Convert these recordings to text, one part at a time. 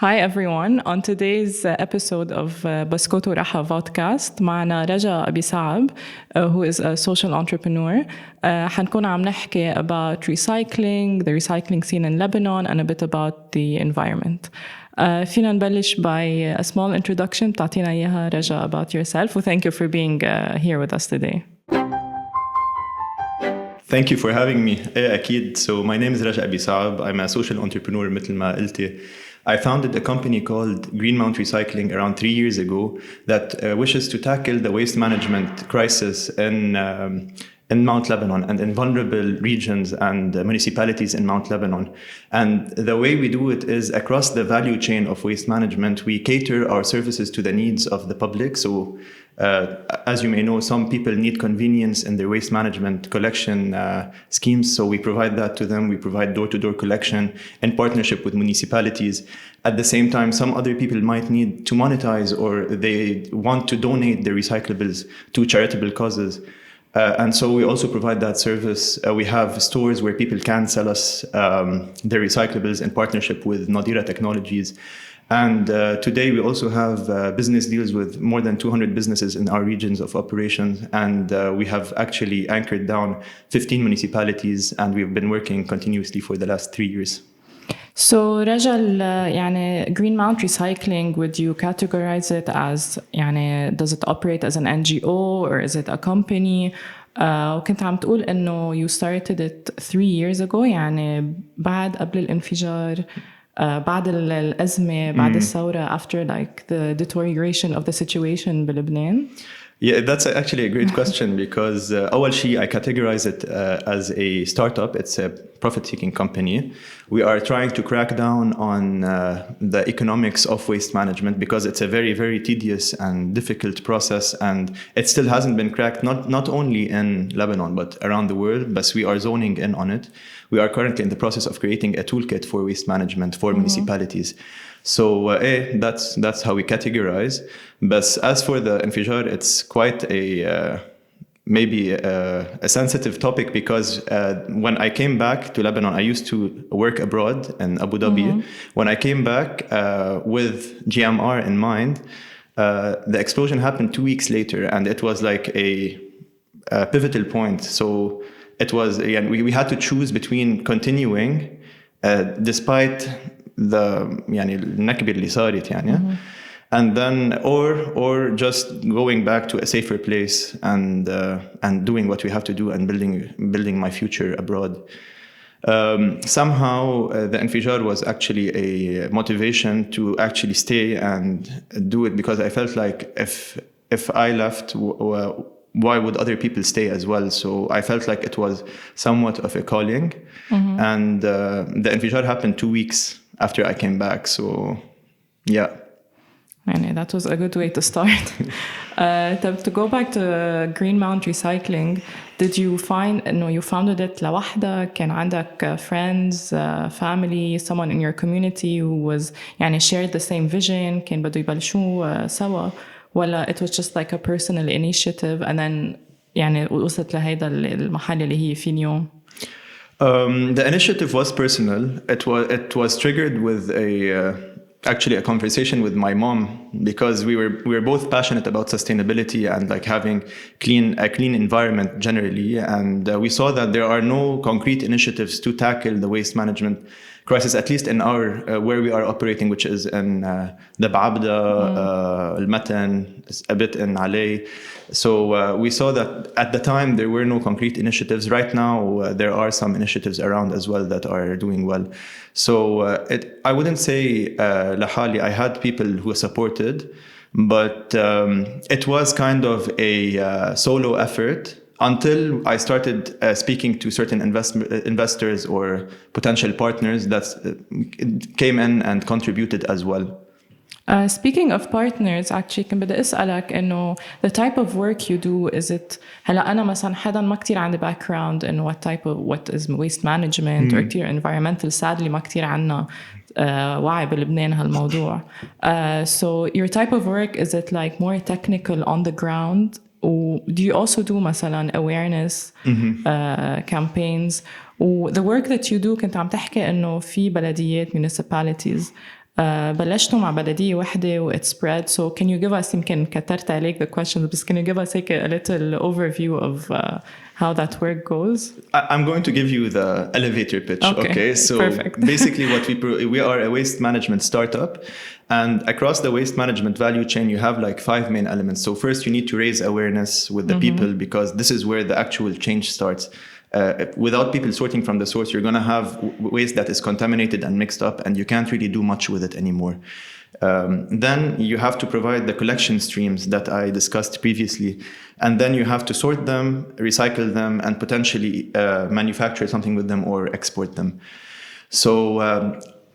Hi everyone. On today's episode of Baskoto Raha podcast معنا رجا Abi Saab, who is a social entrepreneur. حنكون عم نحكي about recycling, the recycling scene in Lebanon, and a bit about the environment. فينا نبلش by a small introduction بتعطينا إياها رجا about yourself, and thank you for being here with us today. Thank you for having me. أكيد. So my name is Raja Abi Saab. I'm a social entrepreneur مثل ما قلتي. I founded a company called Green Mount Recycling around 3 years ago that wishes to tackle the waste management crisis in Mount Lebanon and in vulnerable regions and municipalities in Mount Lebanon. And the way we do it is across the value chain of waste management, we cater our services to the needs of the public. So as you may know, some people need convenience in their waste management collection schemes. So we provide that to them. We provide door-to-door collection in partnership with municipalities. At the same time, some other people might need to monetize or they want to donate their recyclables to charitable causes. And so we also provide that service. We have stores where people can sell us their recyclables in partnership with Nadira Technologies. And today we also have business deals with more than 200 businesses in our regions of operations. And we have actually anchored down 15 municipalities, and we've been working continuously for the last 3 years. So رجل يعني Green Mount Recycling, would you categorize it as يعني does it operate as an NGO or is it a company? وكنت عم تقول إنه you started it 3 years ago يعني بعد قبل الانفجار بعد الأزمة بعد الثورة after like the deterioration of the situation بلبنان. Yeah, that's actually a great question because أول شيء I categorize it as a startup. It's a profit-seeking company. We are trying to crack down on the economics of waste management because it's a very, very tedious and difficult process, and it still hasn't been cracked, not only in Lebanon, but around the world, but we are zoning in on it. We are currently in the process of creating a toolkit for waste management for municipalities. So that's how we categorize. But as for the infijar, it's quite maybe a sensitive topic because when I came back to Lebanon, I used to work abroad in Abu Dhabi. When I came back with GMR in mind, the explosion happened 2 weeks later, and it was like a pivotal point. So it was, we had to choose between continuing despite the يعني النكبة اللي صارت يعني and then or just going back to a safer place and doing what we have to do and building my future abroad. Somehow the infijar was actually a motivation to actually stay and do it because I felt like if I left, why would other people stay as well? So I felt like it was somewhat of a calling. And the infijar happened 2 weeks after I came back. So yeah. And that was a good way to start. To go back to Green Mount Recycling, did you find you founded it لوحدك? كان عندك friends, family, someone in your community who was يعني shared the same vision, كان بدو يبلشوا سوا, ولا it was just like a personal initiative and then يعني وصلت لهيدا المحل اللي هي فيه اليوم؟ The initiative was personal. It was triggered with actually a conversation with my mom because we were both passionate about sustainability and like having a clean environment generally, and we saw that there are no concrete initiatives to tackle the waste management crisis, at least in our where we are operating, which is in the Ba'abda, Al-Matan, a bit in Alay. So we saw that at the time there were no concrete initiatives. Right now there are some initiatives around as well that are doing well. So I wouldn't say lahali I had people who supported, but it was kind of a solo effort until I started speaking to certain investors or potential partners that came in and contributed as well. Speaking of partners, actually كان بدي أسألك إنه the type of work you do, is it هلا أنا مثلا حدا ما كتير عندي background in what is waste management or كتير environmental, sadly ما كتير عنا وعي بلبنان هالموضوع. So your type of work, is it like more technical on the ground? Or do you also do مثلا awareness campaigns? و the work that you do كنت عم تحكي إنه في بلديات municipalities بلشتوا مع بلدية واحدة و it spread. So can you give us, يمكن كترت عليك the questions, بس can you give us like a little overview of how that work goes? I'm going to give you the elevator pitch. Okay, so perfect. basically what we are a waste management startup, and across the waste management value chain you have like 5 main elements. So first you need to raise awareness with the people, because this is where the actual change starts. Without people sorting from the source, you're going to have waste that is contaminated and mixed up, and you can't really do much with it anymore. Then you have to provide the collection streams that I discussed previously, and then you have to sort them, recycle them, and potentially manufacture something with them or export them. So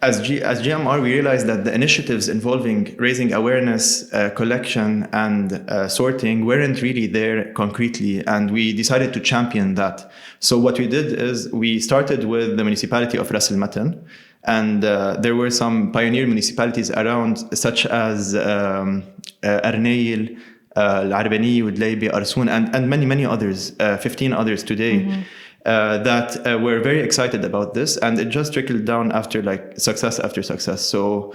as GMR, we realized that the initiatives involving raising awareness, collection, and sorting weren't really there concretely, and we decided to champion that. So what we did is we started with the municipality of Ras Al Matan, and there were some pioneer municipalities around, such as Arnail, Al-Arbani, Udlaybi, Arsoon, and many others, 15 others today. That were very excited about this, and it just trickled down after like success after success. So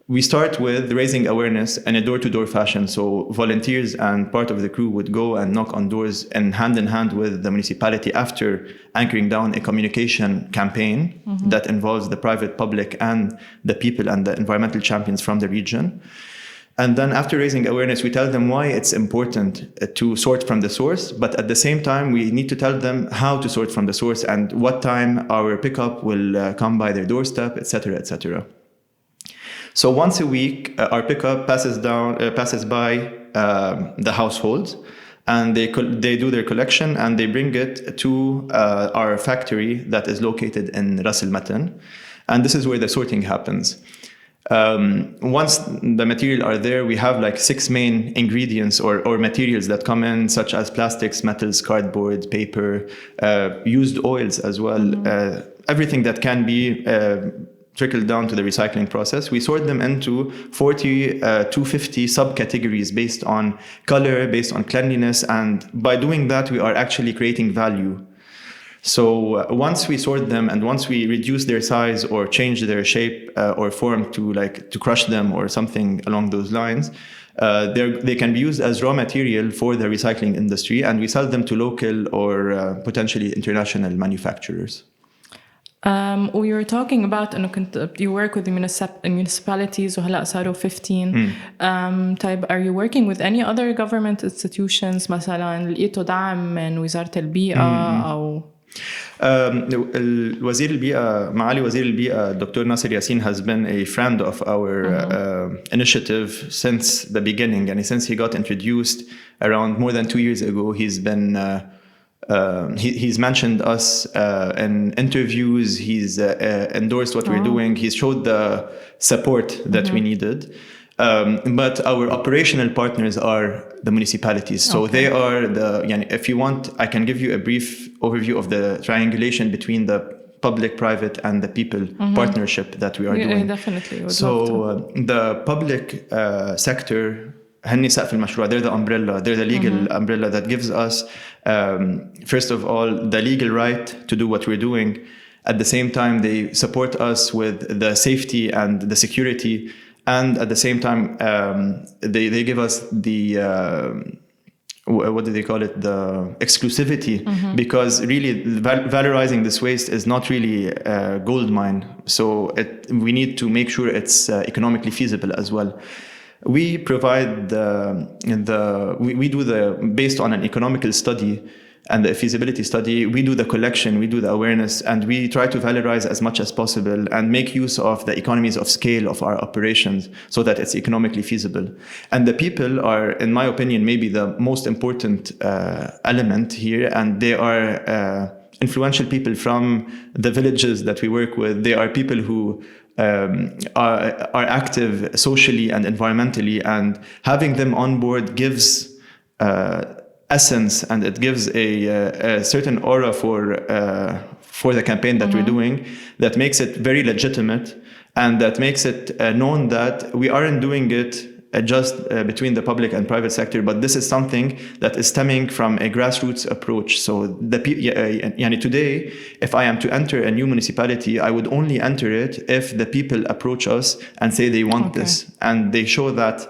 we start with raising awareness in a door-to-door fashion. So volunteers and part of the crew would go and knock on doors and hand in hand with the municipality after anchoring down a communication campaign that involves the private, public, and the people and the environmental champions from the region. And then after raising awareness, we tell them why it's important to sort from the source, but at the same time, we need to tell them how to sort from the source and what time our pickup will come by their doorstep, etc., etc. So once a week, our pickup passes by the households, and they do their collection and they bring it to our factory that is located in Ras Al Matan, and this is where the sorting happens. Once the material are there, we have like 6 main ingredients or materials that come in, such as plastics, metals, cardboard, paper, used oils as well, everything that can be trickled down to the recycling process. We sort them into 40 to 50 subcategories based on color, based on cleanliness, and by doing that, we are actually creating value. So once we sort them and once we reduce their size or change their shape or form to crush them or something along those lines, they can be used as raw material for the recycling industry, and we sell them to local or potentially international manufacturers. We were talking about إنه you work with the municipalities وهلأ صاروا 15. طيب, are you working with any other government institutions مثلا لقيتوا دعم من وزارة البيئة أو الوزير البيئة معالي وزير البيئة Dr. Nasser Yassin has been a friend of our initiative since the beginning, and since he got introduced around more than 2 years ago. He's been he's mentioned us in interviews. He's endorsed what we're doing. He's showed the support that we needed. But our operational partners are the municipalities. So they are if you want, I can give you a brief overview of the triangulation between the public, private, and the people partnership that we are doing. Definitely. So the public sector, هني سقف المشروع, they're the umbrella, they're the legal umbrella that gives us, first of all, the legal right to do what we're doing. At the same time, they support us with the safety and the security. And at the same time, they give us the, what do they call it? The exclusivity, because really valorizing this waste is not really a gold mine. So we need to make sure it's economically feasible as well. We provide we do based on an economical study and the feasibility study, we do the collection, we do the awareness, and we try to valorize as much as possible and make use of the economies of scale of our operations so that it's economically feasible. And the people are, in my opinion, maybe the most important element here, and they are influential people from the villages that we work with. They are people who are active socially and environmentally, and having them on board gives essence, and it gives a certain aura for the campaign that we're doing, that makes it very legitimate, and that makes it known that we aren't doing it just between the public and private sector, but this is something that is stemming from a grassroots approach. So today, if I am to enter a new municipality, I would only enter it if the people approach us and say they want this, and they show that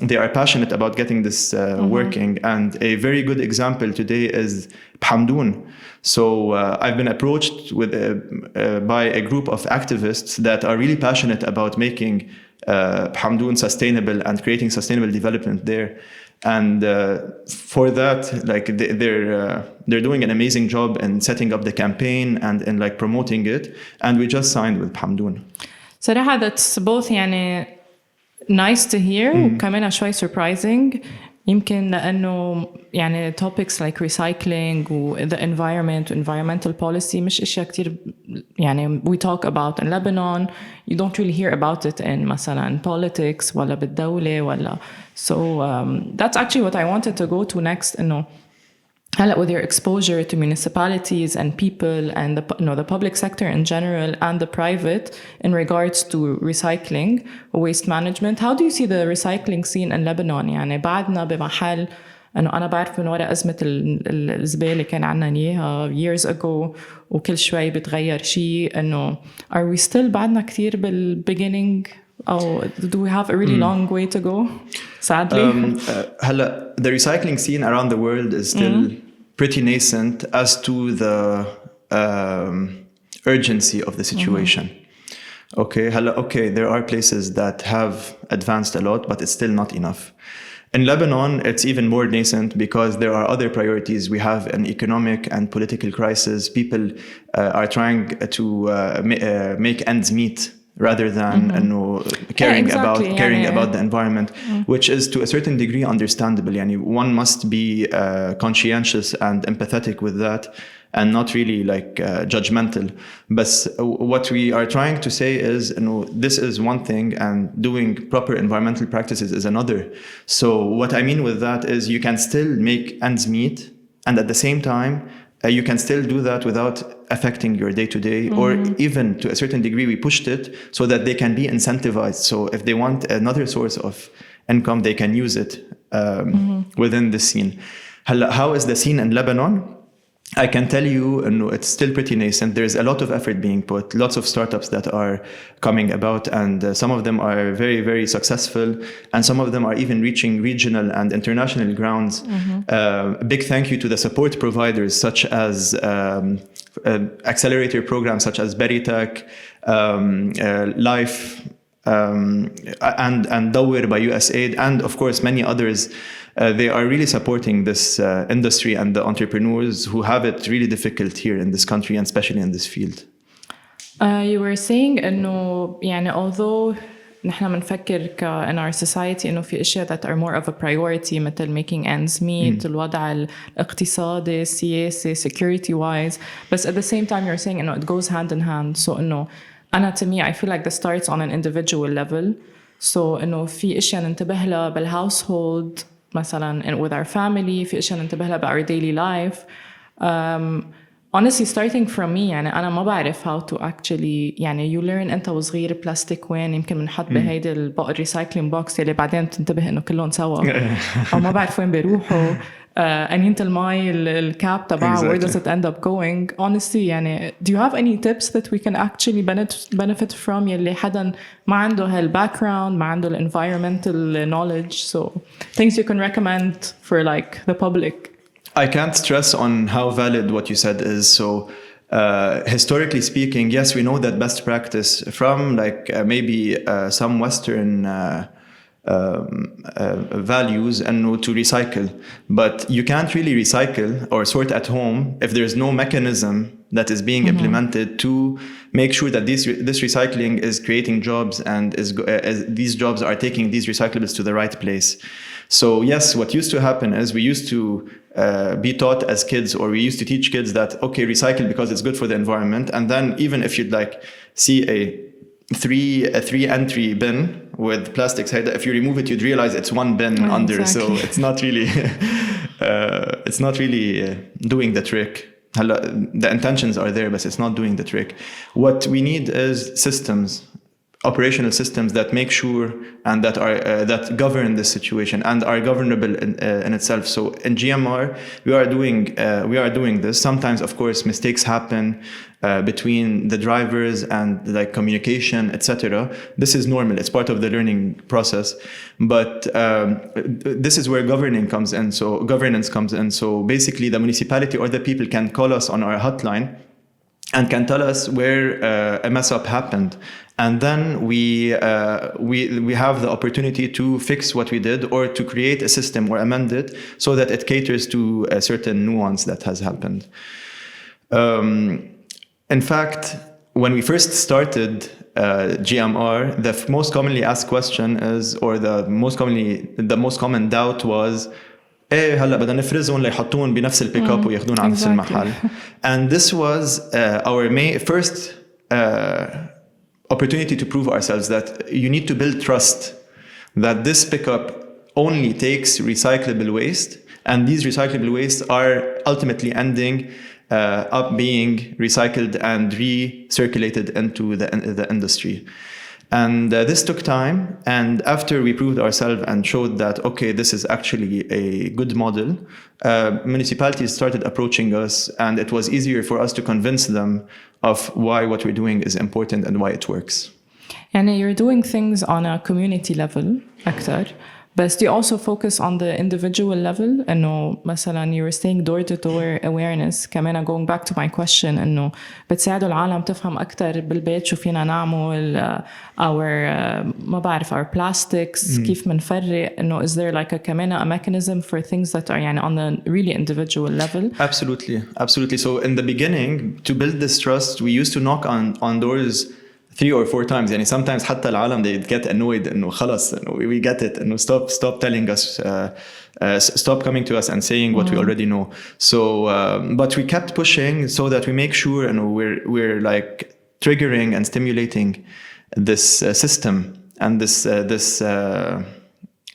they are passionate about getting this working. And a very good example today is Hamdoun. So I've been approached by a group of activists that are really passionate about making Hamdoun sustainable and creating sustainable development there. And for that, like they're doing an amazing job in setting up the campaign and in like promoting it. And we just signed with Hamdoun. صراحة that's both يعني nice to hear وكمان شوي surprising. يمكن لأنه يعني topics like recycling و the environment environmental policy مش إشياء كتير يعني we talk about in Lebanon. You don't really hear about it in مثلا politics ولا بالدولة ولا. So that's actually what I wanted to go to next. إنه هلا with your exposure to municipalities and people and the public sector in general and the private in regards to recycling waste management, how do you see the recycling scene in Lebanon? يعني بعدنا بمحل انه انا بعرف من وراء ازمه الزباله كان عندنا اياها years ago وكل شوي بتغير شيء انه are we still بعدنا كثير بالbeginning or do we have a really long way to go sadly? هلا the recycling scene around the world is still pretty nascent as to the urgency of the situation. Okay, there are places that have advanced a lot, but it's still not enough. In Lebanon, it's even more nascent because there are other priorities. We have an economic and political crisis. People are trying to make ends meet rather than caring about the environment, which is to a certain degree understandable. Yani one must be conscientious and empathetic with that and not really like judgmental. But what we are trying to say is, this is one thing and doing proper environmental practices is another. So what I mean with that is you can still make ends meet, and at the same time, you can still do that without affecting your day-to-day, or even to a certain degree, we pushed it so that they can be incentivized. So if they want another source of income, they can use it within the scene. How is the scene in Lebanon? I can tell you, it's still pretty nascent. There's a lot of effort being put, lots of startups that are coming about, and some of them are very, very successful, and some of them are even reaching regional and international grounds. Big thank you to the support providers, such as accelerator programs such as Beritech, Life, and BWR by USAID, and of course many others. They are really supporting this industry and the entrepreneurs who have it really difficult here in this country, and especially in this field. You were saying إنه يعني although نحن بنفكر in our society إنه في أشياء that are more of a priority مثل making ends meet الوضع الاقتصادي السياسي security wise, but at the same time you're saying إنه it goes hand in hand. So إنه أنا to me I feel like this starts on an individual level. So إنه في أشياء ننتبه لها بالhousehold مثلا with our family, في أشياء ننتبه لها our daily life. Honestly starting from me يعني أنا ما بعرف how to actually يعني you learn أنت وصغير بلاستيك وين يمكن بنحط بهيدا الريسايكلينج بوكس اللي بعدين تنتبه إنه كلهم سوا أو ما بعرف وين بيروحوا. أنينة الماء الكاب تبعه where does it end up going? Honestly يعني do you have any tips that we can actually benefit from يلي حدا ما عنده هالbackground ما عنده environmental knowledge, so things you can recommend for like the public? I can't stress on how valid what you said is. So historically speaking, yes, we know that best practice from like maybe some Western values and to recycle, but you can't really recycle or sort at home if there's no mechanism that is being implemented to make sure that this recycling is creating jobs and these jobs are taking these recyclables to the right place. So yes, what used to happen is we used to be taught as kids, or we used to teach kids that, okay, recycle because it's good for the environment. And then even if you'd like see a three entry bin with plastics, if you remove it, you'd realize it's one bin under. Exactly. So it's not really doing the trick. The intentions are there, but it's not doing the trick. What we need is systems. operational systems that make sure and that are that govern this situation and are governable in itself. So in GMR, we are doing this. Sometimes, of course, mistakes happen between the drivers and like communication, etc. This is normal. It's part of the learning process. But this is where governance comes in. So basically, the municipality or the people can call us on our hotline and can tell us where a mess up happened. And then we have the opportunity to fix what we did or to create a system or amend it so that it caters to a certain nuance that has happened. In fact, when we first started GMR, the most commonly asked question is, or the most common doubt was, ايه هلا بدنا نفرزهم ليحطون بنفس البيك اب وياخذون على نفس المحل. And this was our first opportunity to prove ourselves that you need to build trust that this pickup only takes recyclable waste, and these recyclable wastes are ultimately ending up being recycled and recirculated into the industry. And this took time, and after we proved ourselves and showed that, okay, this is actually a good model, municipalities started approaching us, and it was easier for us to convince them of why what we're doing is important and why it works. And you're doing things on a community level أكتر. But do you also focus on the individual level? إنه مثلا you were saying door-to-door awareness. كمان going back to my question إنه بتساعدوا العالم تفهم أكتر بالبيت شو فينا نعمل ما بعرف our plastics كيف منفرق إنه is there like كمان a mechanism for things that are يعني on the really individual level? Absolutely. So in the beginning, to build this trust, we used to knock on doors 3 or 4 times. يعني sometimes حتى العالم they get annoyed إنه خلاص we get it إنه stop telling us stop coming to us and saying what we already know. So but we kept pushing so that we make sure and we're like triggering and stimulating this system and this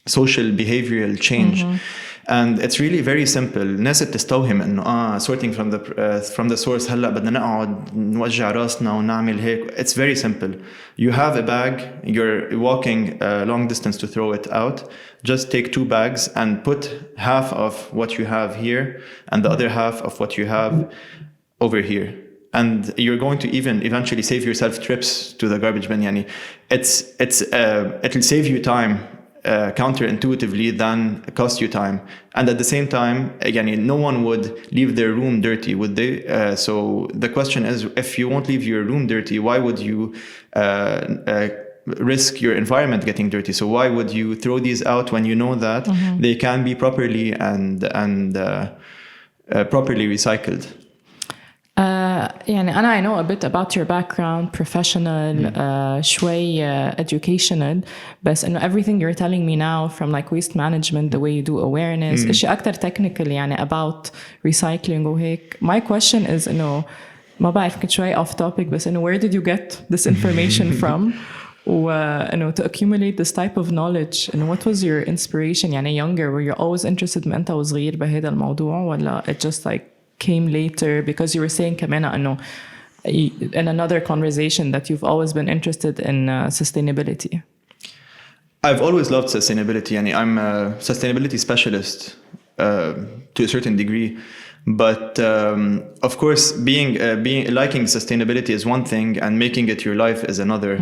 social behavioral change. And it's really very simple. الناس بتستوهم إنه sorting from the source هلا بدنا نقعد نوجع راسنا ونعمل هيك. It's very simple. You have a bag, you're walking a long distance to throw it out. Just take 2 bags and put half of what you have here and the other half of what you have over here. And you're going to even eventually save yourself trips to the garbage bin. Yani it'll save you time counterintuitively than cost you time. And at the same time, again, no one would leave their room dirty, would they? So the question is, if you won't leave your room dirty, why would you risk your environment getting dirty? So why would you throw these out when you know that they can be properly and properly recycled? يعني I know a bit about your background, professional, شوي educational, بس إنه everything you're telling me now from like waste management, the way you do awareness, إشي أكتر technical يعني about recycling وهيك. My question is إنه ما بعرف كنت شوي off topic بس إنه where did you get this information from? وإنه to accumulate this type of knowledge, and what was your inspiration يعني younger? Were you always interested من أنت وصغير بهذا الموضوع ولا it just like came later? Because you were saying كمان إنه in another conversation that you've always been interested in sustainability. I've always loved sustainability. Yani I'm a sustainability specialist to a certain degree, but of course, being liking sustainability is one thing, and making it your life is another.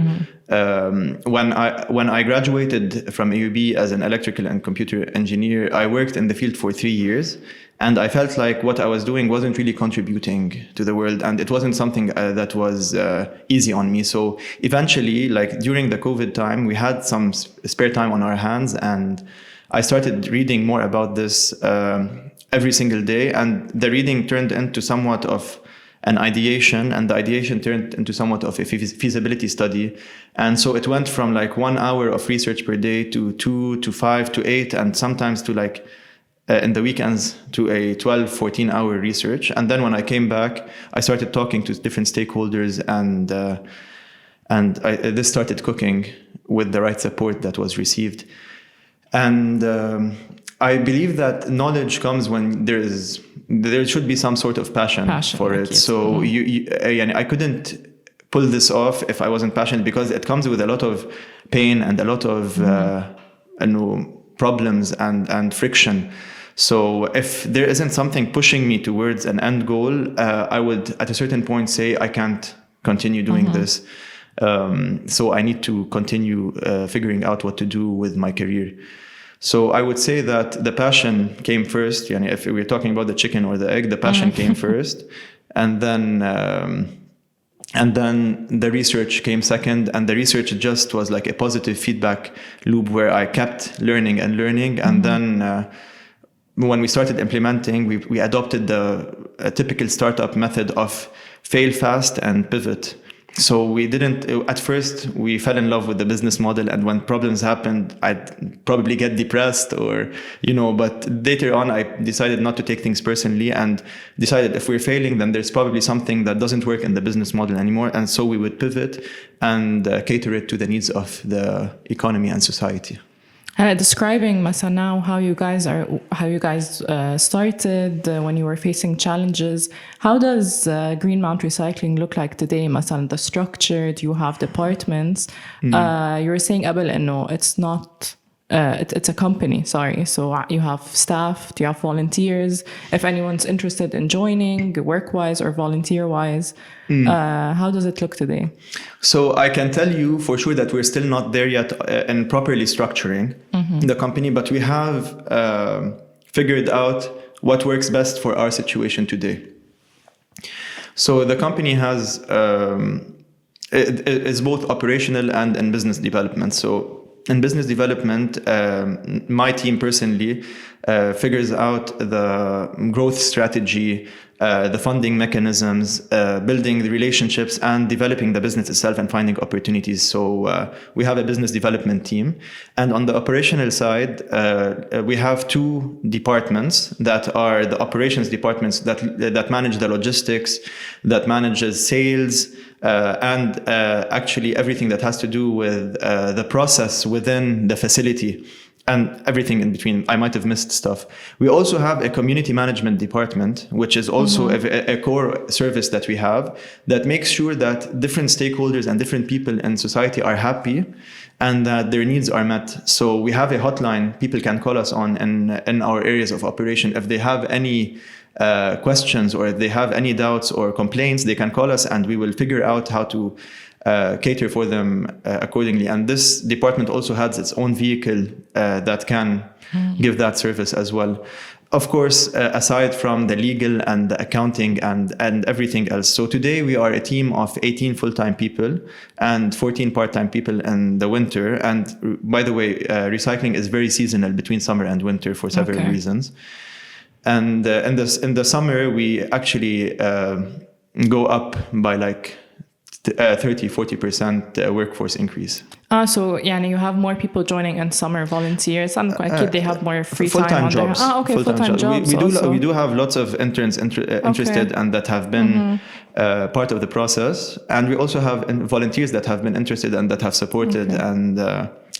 When I graduated from AUB as an electrical and computer engineer, I worked in the field for 3 years. And I felt like what I was doing wasn't really contributing to the world, and it wasn't something that was easy on me. So eventually, like during the COVID time, we had some spare time on our hands, and I started reading more about this every single day. And the reading turned into somewhat of an ideation, and the ideation turned into somewhat of a feasibility study. And so it went from like 1 hour of research per day to 2 to 5 to 8, and sometimes to like in the weekends to a 12, 14-hour research. And then when I came back, I started talking to different stakeholders, and this started cooking with the right support that was received. And I believe that knowledge comes when there should be some sort of passion for it. So I couldn't pull this off if I wasn't passionate, because it comes with a lot of pain and a lot of problems and friction. So if there isn't something pushing me towards an end goal, I would at a certain point say I can't continue doing this. So I need to continue figuring out what to do with my career. So I would say that the passion came first. Yani if we're talking about the chicken or the egg, the passion came first, and then the research came second. And the research just was like a positive feedback loop where I kept learning and learning. And then when we started implementing, we adopted a typical startup method of fail fast and pivot. So we didn't, at first we fell in love with the business model, and when problems happened, I'd probably get depressed but later on I decided not to take things personally and decided if we're failing, then there's probably something that doesn't work in the business model anymore. And so we would pivot and cater it to the needs of the economy and society. Describing مثلا now how you guys started when you were facing challenges. How does Greenmount Recycling look like today? مثلا the structure, do you have departments? You were saying قبل إنه it's not it's a company, sorry. So you have staff, do you have volunteers? If anyone's interested in joining work-wise or volunteer-wise, how does it look today? So I can tell you for sure that we're still not there yet in properly structuring the company, but we have figured out what works best for our situation today. So the company has is both operational and in business development. So in business development, my team personally figures out the growth strategy, the funding mechanisms, building the relationships, and developing the business itself and finding opportunities. So we have a business development team. And on the operational side, we have two departments that are the operations departments that manage the logistics, that manages sales, and actually everything that has to do with the process within the facility and everything in between. I might have missed stuff. We also have a community management department, which is also a core service that we have that makes sure that different stakeholders and different people in society are happy and that their needs are met. So we have a hotline people can call us on in our areas of operation. If they have any questions or if they have any doubts or complaints, they can call us and we will figure out how to cater for them accordingly. And this department also has its own vehicle that can give that service as well. Of course, aside from the legal and the accounting and everything else. So today we are a team of 18 full-time people and 14 part-time people in the winter. And by the way, recycling is very seasonal between summer and winter for several reasons. And in the summer, we actually go up by like 30-40% workforce increase. So you have more people joining in summer, volunteers, and they have more free time on jobs. Full-time jobs. We do have lots of interns interested and that have been part of the process, and we also have volunteers that have been interested and that have supported and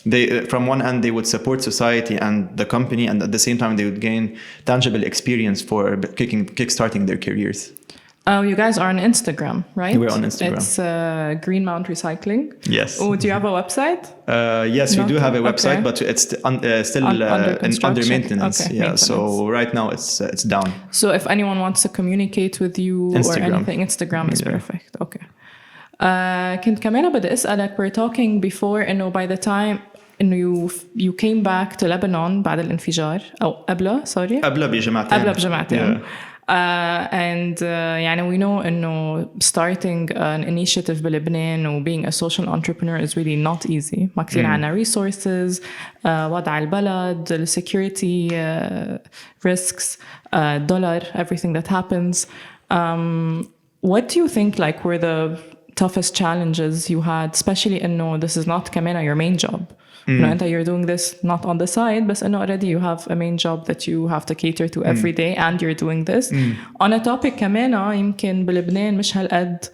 they, from one end, they would support society and the company, and at the same time, they would gain tangible experience for kickstarting their careers. You guys are on Instagram, right? We're on Instagram. It's Greenmount Recycling. Yes. Oh, do you have a website? Yes, we do have a website, but it's still under maintenance. Okay, yeah, maintenance. So right now it's down. So if anyone wants to communicate with you or anything, Instagram is perfect. Okay. كنت كمان بدي أسألك, we're talking before إنه by the time إنه you came back to Lebanon بعد الانفجار أو قبله بجماعتين. And we know إنه starting an initiative بلبنان و being a social entrepreneur is really not easy. ما كتير عنا resources, وضع البلد, the security risks, dollar, everything that happens. What do you think were the toughest challenges you had, especially إنه this is not كمان your main job? You're doing this not on the side, but already you have a main job that you have to cater to every day, and you're doing this. On a topic كمان يمكن بلبنان مش هالقد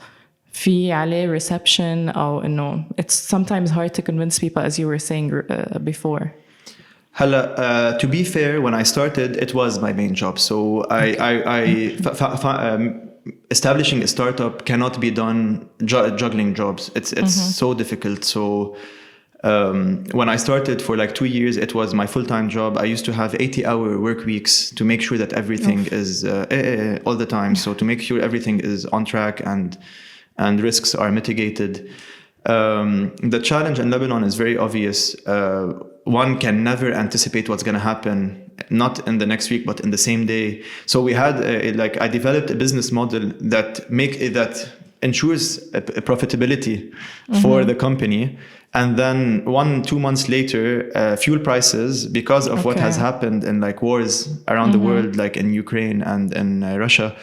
في عليه reception أو إنه it's sometimes hard to convince people, as you were saying before. To be fair, when I started, it was my main job. So I establishing a startup cannot be done juggling jobs. It's so difficult. So when I started for like 2 years, it was my full-time job. I used to have 80-hour work weeks to make sure that everything is all the time. So to make sure everything is on track and risks are mitigated. The challenge in Lebanon is very obvious. One can never anticipate what's going to happen, not in the next week, but in the same day. So we had I developed a business model that ensures a profitability for the company. And then 1-2 months later, fuel prices, because of what has happened in like wars around the world, like in Ukraine and in Russia,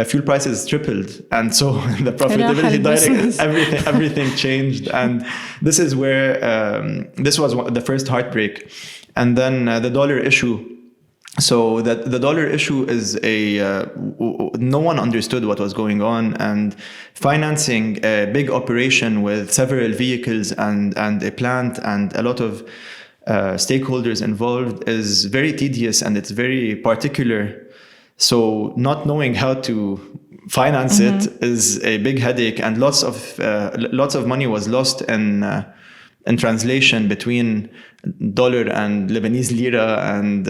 fuel prices tripled. And so the profitability, everything changed. And this is where, this was the first heartbreak. And then the dollar issue. So that the dollar issue is no one understood what was going on, and financing a big operation with several vehicles and a plant and a lot of stakeholders involved is very tedious, and it's very particular. So not knowing how to finance it is a big headache, and lots of money was lost in translation between dollar and Lebanese lira and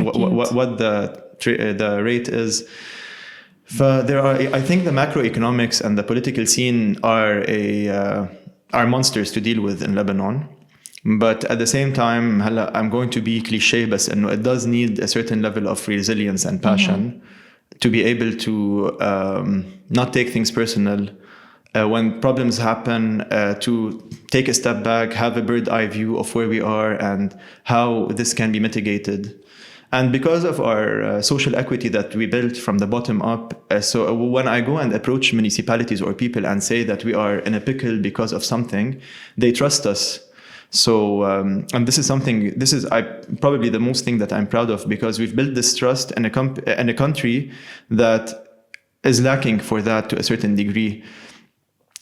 what the rate is. I think the macroeconomics and the political scene are monsters to deal with in Lebanon. But at the same time, I'm going to be cliché, but it does need a certain level of resilience and passion to be able to not take things personal. When problems happen, to take a step back, have a bird's eye view of where we are and how this can be mitigated. And because of our social equity that we built from the bottom up, so when I go and approach municipalities or people and say that we are in a pickle because of something, they trust us. So, and this is probably the most thing that I'm proud of, because we've built this trust in a country that is lacking for that to a certain degree.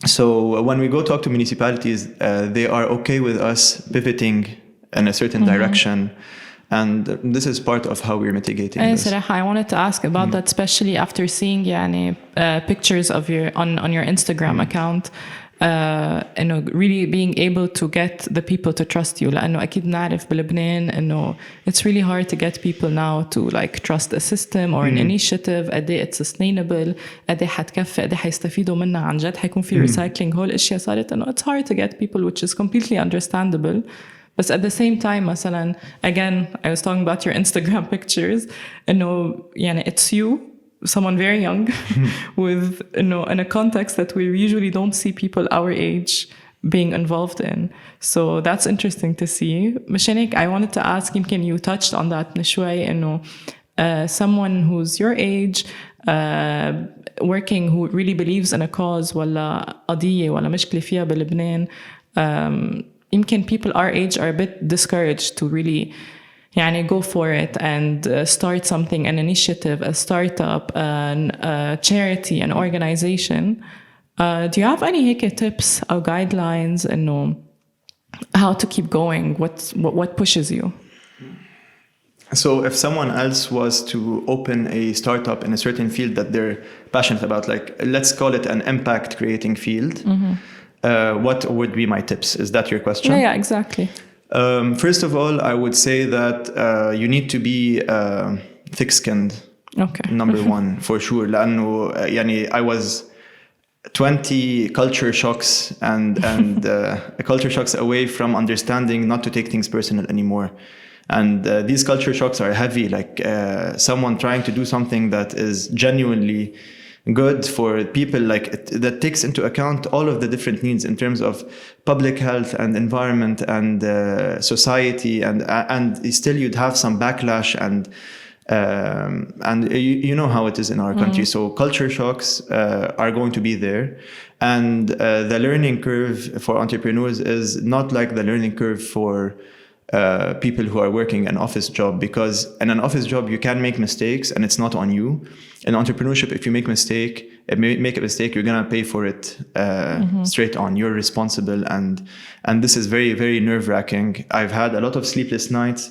So when we go talk to municipalities, they are okay with us pivoting in a certain direction. And this is part of how we're mitigating this. I wanted to ask about that, especially after seeing pictures of on your Instagram account. really being able to get the people to trust you. لأنه أكيد نعرف بلبنان إنه it's really hard to get people now to like trust a system or an initiative. قد إيه it's sustainable, قد إيه حتكفي، قد إيه حيستفيدوا منها عن جد، حيكون في recycling. هول الأشياء صارت إنه it's hard to get people, which is completely understandable. But at the same time, مثلا, again, I was talking about your Instagram pictures, إنه يعني it's you, someone very young, with in a context that we usually don't see people our age being involved in. So that's interesting to see. مشانك, I wanted to ask, يمكن you touched on that شوي, إنه someone who's your age, working, who really believes in a cause ولا قضية ولا مشكلة فيها بلبنان, يمكن people our age are a bit discouraged to really go for it and start something, an initiative, a startup, a charity, an organization. Do you have any tips or guidelines and how to keep going? What pushes you? So if someone else was to open a startup in a certain field that they're passionate about, like let's call it an impact creating field, what would be my tips? Is that your question? Yeah, exactly. First of all, I would say that you need to be thick-skinned. Okay. Number one, for sure. لأنه I was 20 culture shocks and culture shocks away from understanding not to take things personal anymore. And these culture shocks are heavy. Like someone trying to do something that is genuinely good for people, that takes into account all of the different needs in terms of public health and environment and society, and still you'd have some backlash and you know how it is in our country. So culture shocks are going to be there, and the learning curve for entrepreneurs is not like the learning curve for people who are working an office job, because in an office job you can make mistakes and it's not on you. In entrepreneurship, if you make a mistake, you're gonna pay for it straight on. You're responsible, and this is very, very nerve-wracking. I've had a lot of sleepless nights.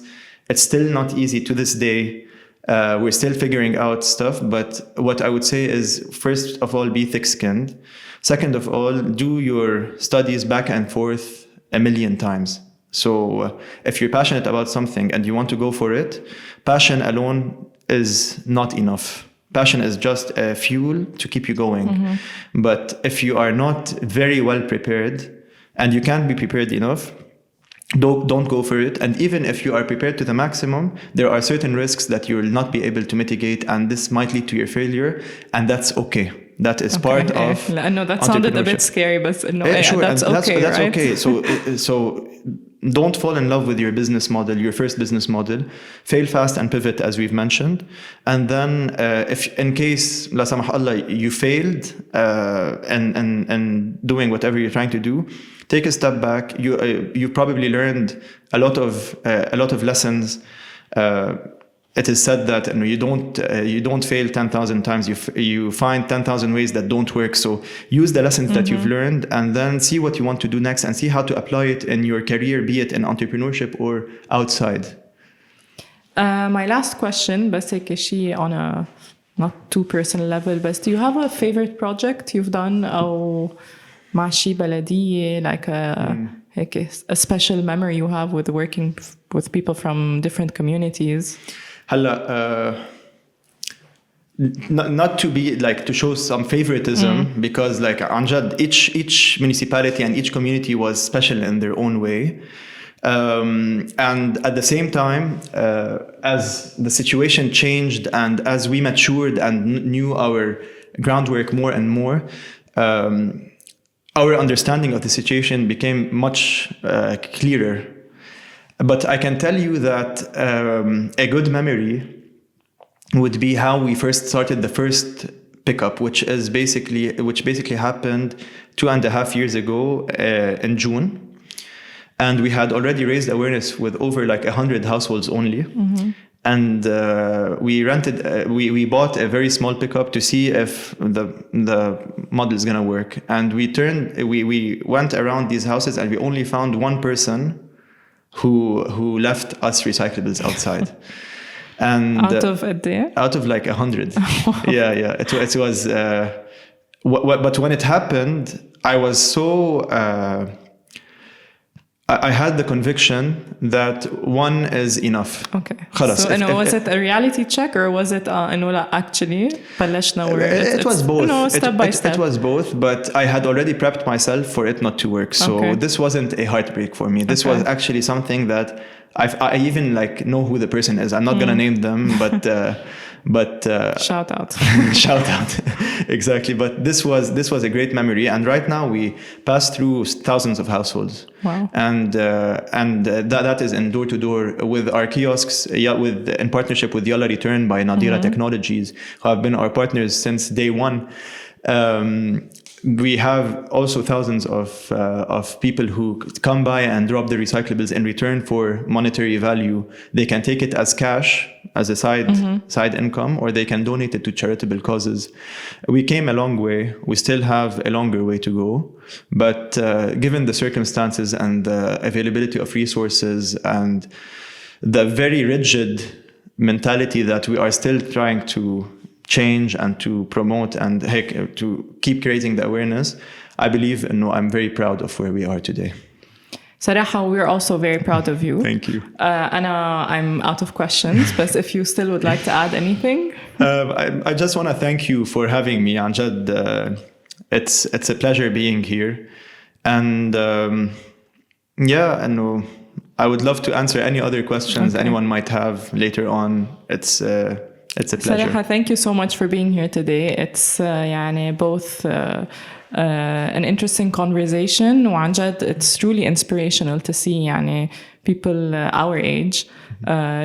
It's still not easy to this day We're still figuring out stuff, but what I would say is, first of all, be thick-skinned. Second of all, do your studies back and forth a million times. So if you're passionate about something and you want to go for it, passion alone is not enough. Passion is just a fuel to keep you going. But if you are not very well prepared, and you can't be prepared enough, don't go for it. And even if you are prepared to the maximum, there are certain risks that you will not be able to mitigate, and this might lead to your failure, and that's okay. That is part of I know that sounded a bit scary, but no, sure, that's okay, that's right? okay. So don't fall in love with your business model, your first business model. Fail fast and pivot, as we've mentioned. And then if in case, la samah Allah, you failed and doing whatever you're trying to do, take a step back. You probably learned a lot of lessons. It is said that you don't fail 10,000 times. You find 10,000 ways that don't work. So use the lessons that you've learned, and then see what you want to do next, and see how to apply it in your career, be it in entrepreneurship or outside. My last question, بس هيك شيء on a not too personal level, but do you have a favorite project you've done أو مع شي بلدية, like a special memory you have with working with people from different communities? Not to be like to show some favoritism, because like Anjad, each municipality and each community was special in their own way. And at the same time, as the situation changed and as we matured and knew our groundwork more and more, our understanding of the situation became much clearer. But I can tell you that a good memory would be how we first started the first pickup, which basically happened 2.5 years ago in June. And we had already raised awareness with over like 100 households only. And we bought a very small pickup to see if the model is going to work. And we went around these houses, and we only found one person who left us recyclables outside. And out of a day? Out of like 100. Yeah. It was, but when it happened, I was so, I had the conviction that one is enough. Okay. So was it a reality check, or was it actually بلشنا work? It was both. Step by step. It was both, but I had already prepped myself for it not to work. So this wasn't a heartbreak for me. This was actually something that I even like know who the person is. I'm not gonna name them, but shout out. Shout out. Exactly. But this was a great memory, and right now we pass through thousands of households. Wow. And that is in door to door with our kiosks, in partnership with Yalla Return by Nadira Technologies, who have been our partners since day one. We have also thousands of people who come by and drop their recyclables in return for monetary value. They can take it as cash, as a side income, or they can donate it to charitable causes. We came a long way. We still have a longer way to go. But given the circumstances and the availability of resources and the very rigid mentality that we are still trying to change and to promote and to keep creating the awareness, I believe I'm very proud of where we are today. Saraha, we're also very proud of you. Thank you. I'm out of questions, but if you still would like to add anything. I just want to thank you for having me, Anjad. It's a pleasure being here. And I would love to answer any other questions anyone might have later on. It's a pleasure. Saraha, thank you so much for being here today. It's both an interesting conversation, وعنجد it's truly inspirational to see people our age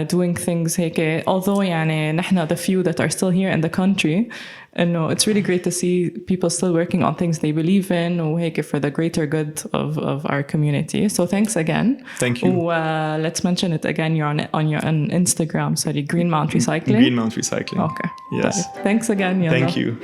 doing things هيك. Although نحن the few that are still here in the country, it's really great to see people still working on things they believe in وهيك for the greater good of our community. So thanks again. Thank you. Let's mention it again. You're on Instagram, Green Mount Recycling. Green Mount Recycling. Okay. Yes. Thanks again. Yalla. Thank you.